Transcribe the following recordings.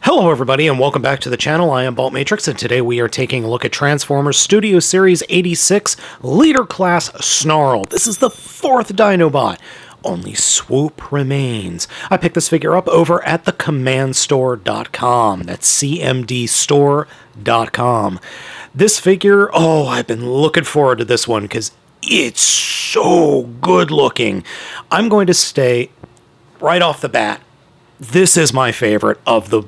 Hello everybody and welcome back to the channel. I am Baltmatrix and today we are taking a look at Transformers Studio Series 86 Leader Class SNARL. This is the fourth Dinobot. Only Swoop remains. I picked this figure up over at thecommandstore.com. That's cmdstore.com. This figure, I've been looking forward to this one because it's so good looking. I'm going to stay right off the bat. This is my favorite of the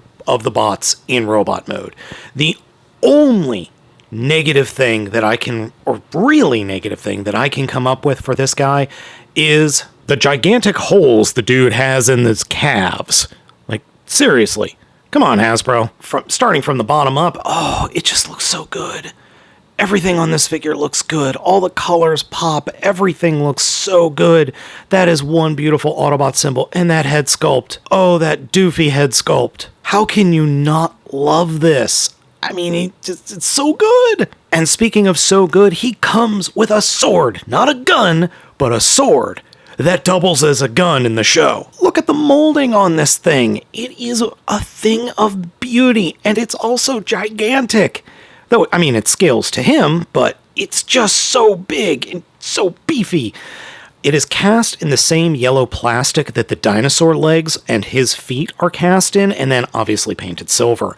bots in robot mode. The only negative thing that I can, or really negative thing that I can come up with for this guy is the gigantic holes the dude has in his calves. Like, seriously. Come on, Hasbro. Starting from the bottom up, it just looks so good. Everything on this figure looks good. All the colors pop. Everything looks so good. That is one beautiful Autobot symbol. And that head sculpt. Oh, that doofy head sculpt. How can you not love this? I mean, it's so good. And speaking of so good, he comes with a sword. Not a gun, but a sword. That doubles as a gun in the show. Look at the molding on this thing. It is a thing of beauty. And it's also gigantic. Though, I mean, it scales to him, but it's just so big and so beefy. It is cast in the same yellow plastic that the dinosaur legs and his feet are cast in, and then obviously painted silver.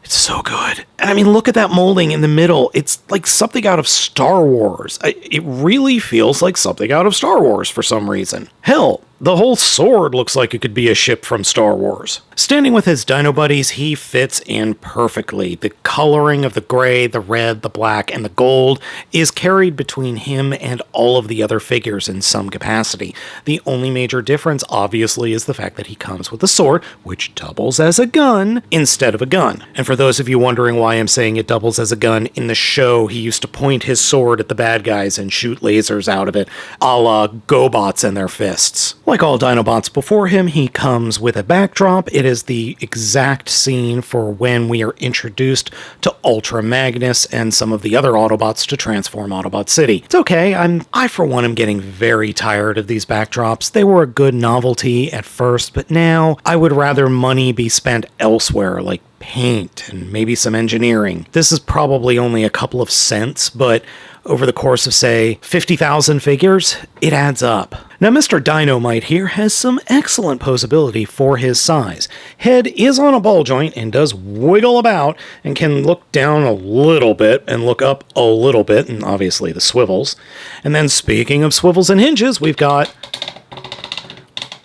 It's so good. And I mean, look at that molding in the middle. It's like something out of Star Wars. It really feels like something out of Star Wars for some reason. Hell, the whole sword looks like it could be a ship from Star Wars. Standing with his dino buddies, he fits in perfectly. The coloring of the gray, the red, the black, and the gold is carried between him and all of the other figures in some capacity. The only major difference, obviously, is the fact that he comes with a sword, which doubles as a gun instead of a gun. And for those of you wondering why I'm saying it doubles as a gun, in the show, he used to point his sword at the bad guys and shoot lasers out of it, a la GoBots and their fists. Like all Dinobots before him, he comes with a backdrop. It is the exact scene for when we are introduced to Ultra Magnus and some of the other Autobots to transform Autobot City. It's okay, I for one am getting very tired of these backdrops. They were a good novelty at first, but now I would rather money be spent elsewhere, like paint and maybe some engineering. This is probably only a couple of cents, but over the course of, say, 50,000 figures, it adds up. Now, Mr. Dynamite here has some excellent posability for his size. Head is on a ball joint and does wiggle about and can look down a little bit and look up a little bit, and obviously the swivels. And then speaking of swivels and hinges, we've got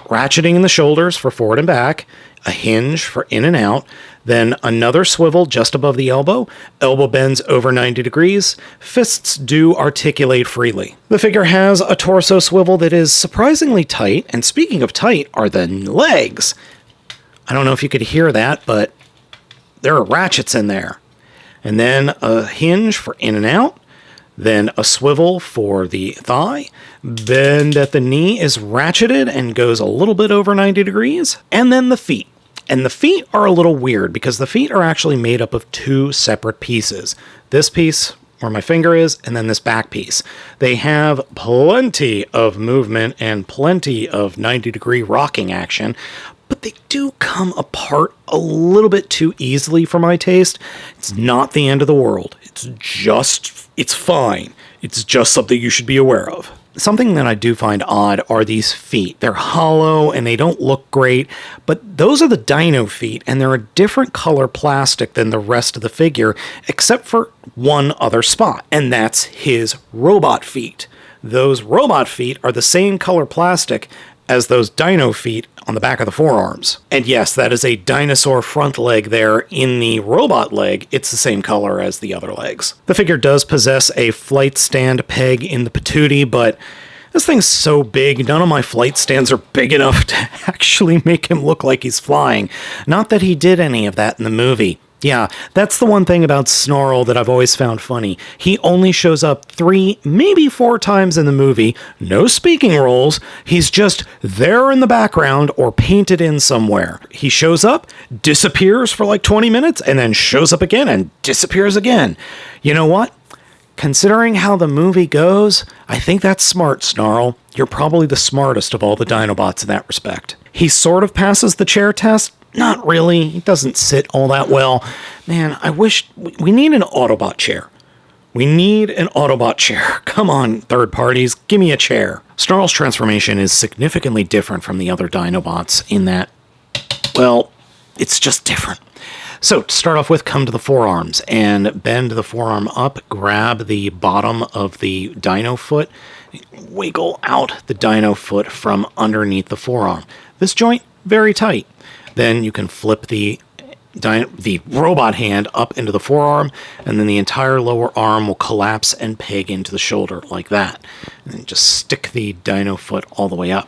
ratcheting in the shoulders for forward and back, a hinge for in and out, then another swivel just above the elbow bends over 90 degrees, fists do articulate freely. The figure has a torso swivel that is surprisingly tight, and speaking of tight are the legs. I don't know if you could hear that, but there are ratchets in there. And then a hinge for in and out, then a swivel for the thigh, bend at the knee is ratcheted and goes a little bit over 90 degrees, and then the feet. And the feet are a little weird because the feet are actually made up of two separate pieces. This piece, where my finger is, and then this back piece. They have plenty of movement and plenty of 90-degree rocking action, but they do come apart a little bit too easily for my taste. It's not the end of the world. It's fine. It's just something you should be aware of. Something that I do find odd are these feet. They're hollow and they don't look great, but those are the dino feet, and they're a different color plastic than the rest of the figure, except for one other spot, and that's his robot feet. Those robot feet are the same color plastic as those dino feet on the back of the forearms. And yes, that is a dinosaur front leg there. In the robot leg, it's the same color as the other legs. The figure does possess a flight stand peg in the patootie, but this thing's so big, none of my flight stands are big enough to actually make him look like he's flying. Not that he did any of that in the movie. Yeah, that's the one thing about Snarl that I've always found funny. He only shows up 3, maybe 4 times in the movie, no speaking roles, he's just there in the background or painted in somewhere. He shows up, disappears for like 20 minutes, and then shows up again and disappears again. You know what? Considering how the movie goes, I think that's smart, Snarl. You're probably the smartest of all the Dinobots in that respect. He sort of passes the chair test, Not really. It doesn't sit all that well. Man, I wish... We need an Autobot chair. We need an Autobot chair. Come on, third parties, give me a chair. Snarl's transformation is significantly different from the other Dinobots in that, well, it's just different. So, to start off with, come to the forearms and bend the forearm up, grab the bottom of the dino foot, wiggle out the dino foot from underneath the forearm. This joint, very tight. Then you can flip the robot hand up into the forearm, and then the entire lower arm will collapse and peg into the shoulder like that. And then just stick the dino foot all the way up.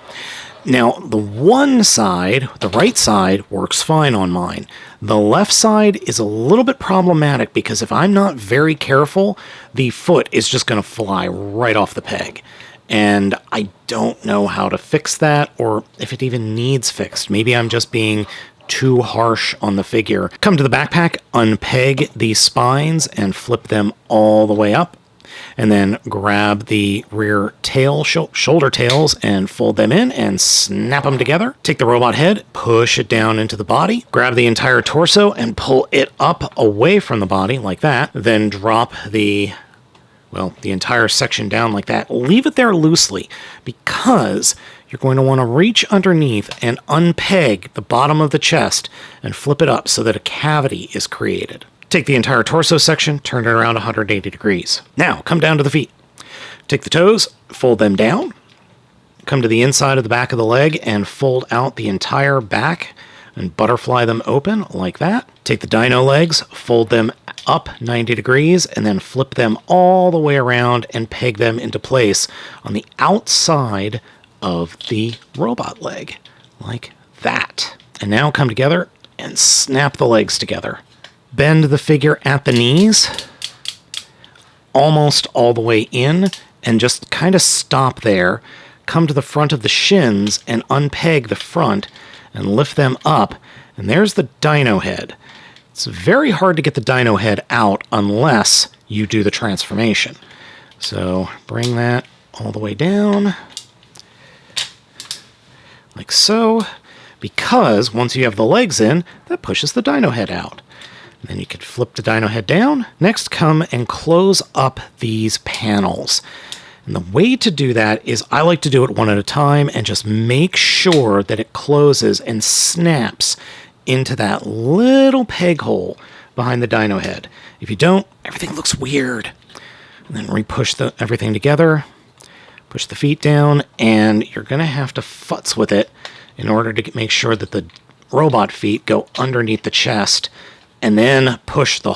Now, the one side, the right side, works fine on mine. The left side is a little bit problematic because if I'm not very careful, the foot is just going to fly right off the peg. And I don't know how to fix that, or if it even needs fixed. Maybe I'm just being too harsh on the figure. Come to the backpack, unpeg the spines, and flip them all the way up. And then grab the rear tail, shoulder tails, and fold them in and snap them together. Take the robot head, push it down into the body, grab the entire torso and pull it up away from the body like that. Then drop the entire section down like that. Leave it there loosely because you're going to want to reach underneath and unpeg the bottom of the chest and flip it up so that a cavity is created. Take the entire torso section, turn it around 180 degrees. Now, come down to the feet. Take the toes, fold them down, come to the inside of the back of the leg and fold out the entire back and butterfly them open like that. Take the dino legs, fold them up 90 degrees, and then flip them all the way around and peg them into place on the outside of the robot leg, like that. And now come together and snap the legs together. Bend the figure at the knees, almost all the way in, and just kind of stop there. Come to the front of the shins and unpeg the front and lift them up, and there's the dino head. It's very hard to get the dino head out unless you do the transformation. So bring that all the way down, like so, because once you have the legs in, that pushes the dino head out. And then you could flip the dino head down. Next, come and close up these panels. And the way to do that is I like to do it one at a time and just make sure that it closes and snaps into that little peg hole behind the dino head. If you don't, everything looks weird. And then re-push everything together, push the feet down, and you're going to have to futz with it in order to make sure that the robot feet go underneath the chest, and then push the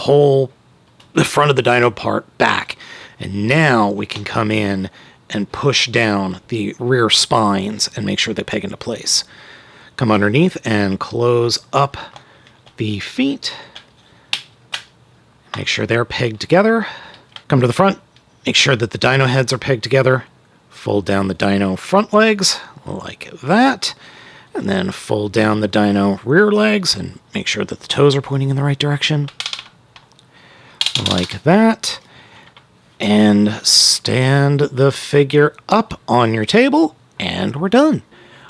front of the dino part back. And now we can come in and push down the rear spines and make sure they peg into place. Come underneath and close up the feet. Make sure they're pegged together. Come to the front. Make sure that the dino heads are pegged together. Fold down the dino front legs like that. And then fold down the dino rear legs and make sure that the toes are pointing in the right direction. Like that. And stand the figure up on your table, and we're done.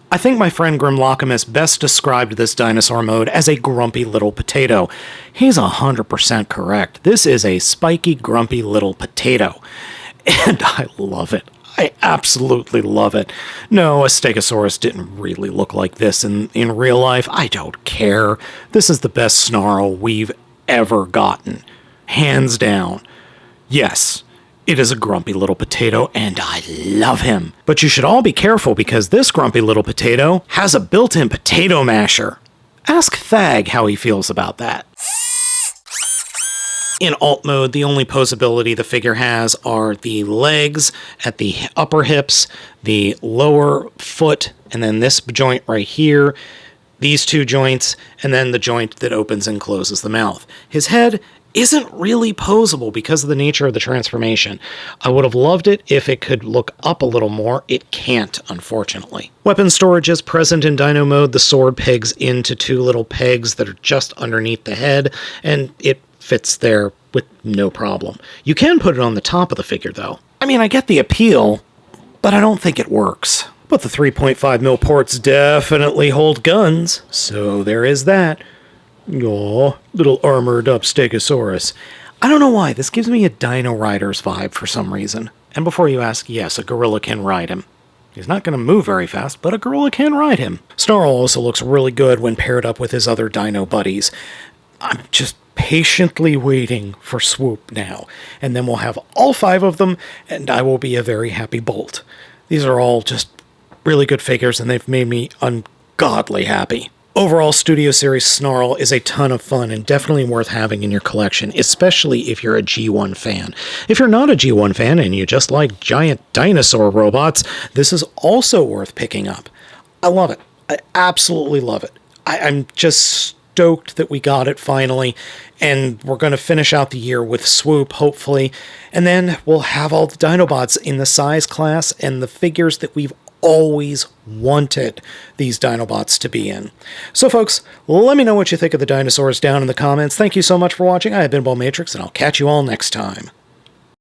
I think my friend Grimlockamus best described this dinosaur mode as a grumpy little potato. He's 100% correct. This is a spiky, grumpy little potato. And I love it. I absolutely love it. No, a Stegosaurus didn't really look like this in real life. I don't care. This is the best Snarl we've ever gotten. Hands down. Yes, it is a grumpy little potato, and I love him. But you should all be careful because this grumpy little potato has a built-in potato masher. Ask Thag how he feels about that. In alt mode, the only posability the figure has are the legs at the upper hips, the lower foot, and then this joint right here, these two joints, and then the joint that opens and closes the mouth. His head isn't really posable because of the nature of the transformation. I would have loved it if it could look up a little more. It can't, unfortunately. Weapon storage is present in Dino mode. The sword pegs into two little pegs that are just underneath the head, and it fits there with no problem. You can put it on the top of the figure, though. I mean, I get the appeal, but I don't think it works. But the 3.5 mil ports definitely hold guns, so there is that. Aw, little armored up Stegosaurus. I don't know why, this gives me a Dino Riders vibe for some reason. And before you ask, yes, a gorilla can ride him. He's not going to move very fast, but a gorilla can ride him. Snarl also looks really good when paired up with his other dino buddies. I'm just patiently waiting for Swoop now, and then we'll have all 5 of them, and I will be a very happy Bolt. These are all just really good figures, and they've made me ungodly happy. Overall, Studio Series Snarl is a ton of fun and definitely worth having in your collection, especially if you're a G1 fan. If you're not a G1 fan and you just like giant dinosaur robots, this is also worth picking up. I love it. I absolutely love it. I'm just stoked that we got it finally, and we're going to finish out the year with Swoop, hopefully, and then we'll have all the Dinobots in the size class and the figures that we've always wanted these Dinobots to be in. So folks, let me know what you think of the dinosaurs down in the comments. Thank you so much for watching. I have been Baltmatrix, and I'll catch you all next time.